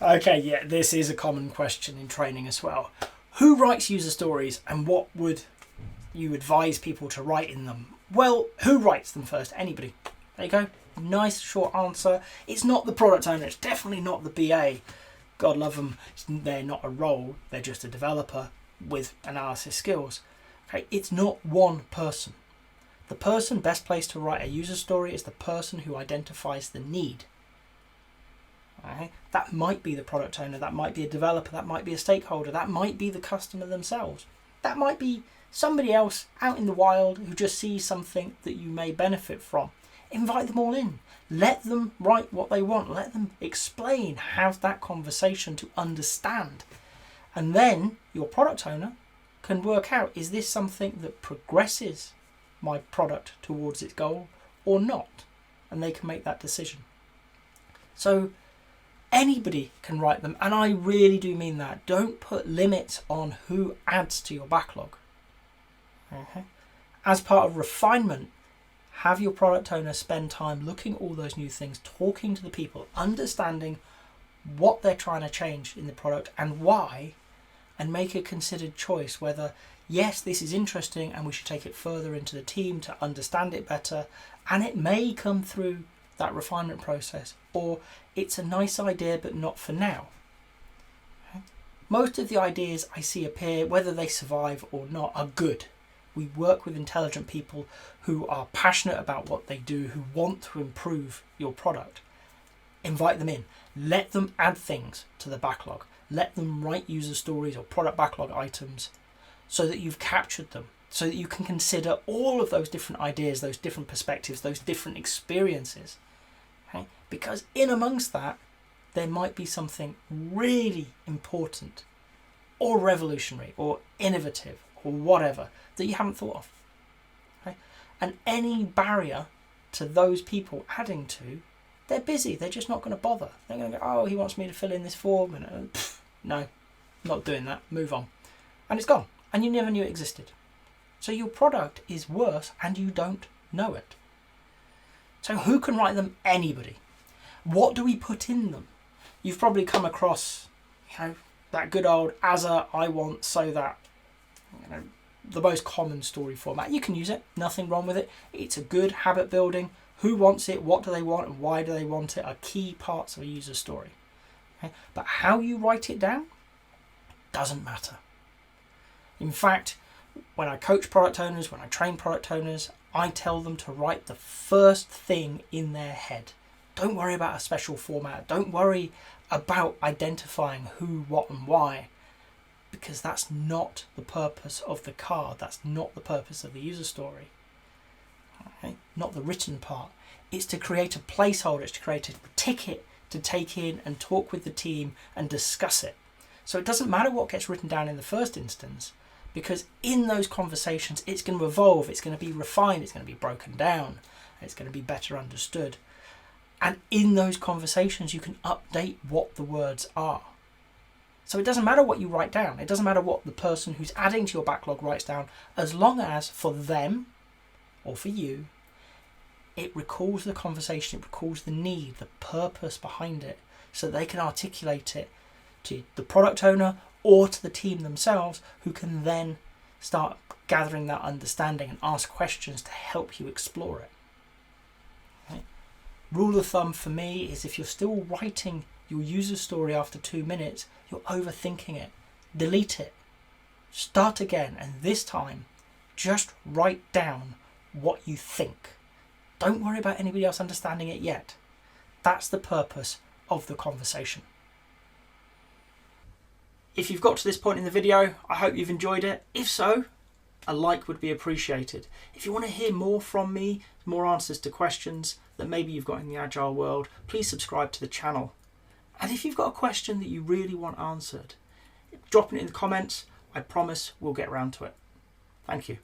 Okay, yeah, this is a common question in training as well. Who writes user stories and what would you advise people to write in them? Well, who writes them first? Anybody. There you go. Nice short answer. It's not the product owner. It's definitely not the BA. God love them. They're not a role. They're just a developer with analysis skills. Okay, it's not one person. The person best placed to write a user story is the person who identifies the need. Okay? That might be the product owner, that might be a developer, that might be a stakeholder, that might be the customer themselves. That might be somebody else out in the wild who just sees something that you may benefit from. Invite them all in. Let them write what they want. Let them explain, have that conversation to understand. And then your product owner can work out, is this something that progresses my product towards its goal or not? And they can make that decision. So anybody can write them, and I really do mean that. Don't put limits on who adds to your backlog. Okay. As part of refinement, have your product owner spend time looking at all those new things, talking to the people, understanding what they're trying to change in the product and why, and make a considered choice whether, yes, this is interesting and we should take it further into the team to understand it better, and it may come through that refinement process, or it's a nice idea but not for now. Okay. Most of the ideas I see appear, whether they survive or not, are good. We work with intelligent people who are passionate about what they do, who want to improve your product. Invite them in. Let them add things to the backlog. Let them write user stories or product backlog items so that you've captured them, so that you can consider all of those different ideas, those different perspectives, those different experiences. Okay? Because in amongst that, there might be something really important or revolutionary or innovative or whatever that you haven't thought of. Okay? And any barrier to those people adding to, they're busy, they're just not going to bother. They're going to go, oh, he wants me to fill in this form, and no, not doing that, move on. And it's gone, and you never knew it existed. So your product is worse and you don't know it. So who can write them? Anybody. What do we put in them? You've probably come across, that good old as a, I want, so that, the most common story format. You can use it, nothing wrong with it. It's a good habit building. Who wants it, what do they want, and why do they want it are key parts of a user story. Okay? But how you write it down doesn't matter. In fact, when I coach product owners, when I train product owners, I tell them to write the first thing in their head. Don't worry about a special format. Don't worry about identifying who, what, and why, because that's not the purpose of the card. That's not the purpose of the user story. Okay? Not the written part. It's to create a placeholder. It's to create a ticket to take in and talk with the team and discuss it. So it doesn't matter what gets written down in the first instance, because in those conversations it's going to evolve, it's going to be refined, it's going to be broken down, it's going to be better understood. And in those conversations you can update what the words are. So it doesn't matter what you write down, it doesn't matter what the person who's adding to your backlog writes down, as long as for them or for you it recalls the conversation, it recalls the need, the purpose behind it, so they can articulate it to the product owner or to the team themselves, who can then start gathering that understanding and ask questions to help you explore it. Okay? Rule of thumb for me is, if you're still writing your user story after 2 minutes, you're overthinking it. Delete it. Start again, and this time just write down what you think. Don't worry about anybody else understanding it yet. That's the purpose of the conversation. If you've got to this point in the video, I hope you've enjoyed it. If so, a like would be appreciated. If you want to hear more from me, more answers to questions that maybe you've got in the Agile world, please subscribe to the channel. And if you've got a question that you really want answered, drop it in the comments. I promise we'll get around to it. Thank you.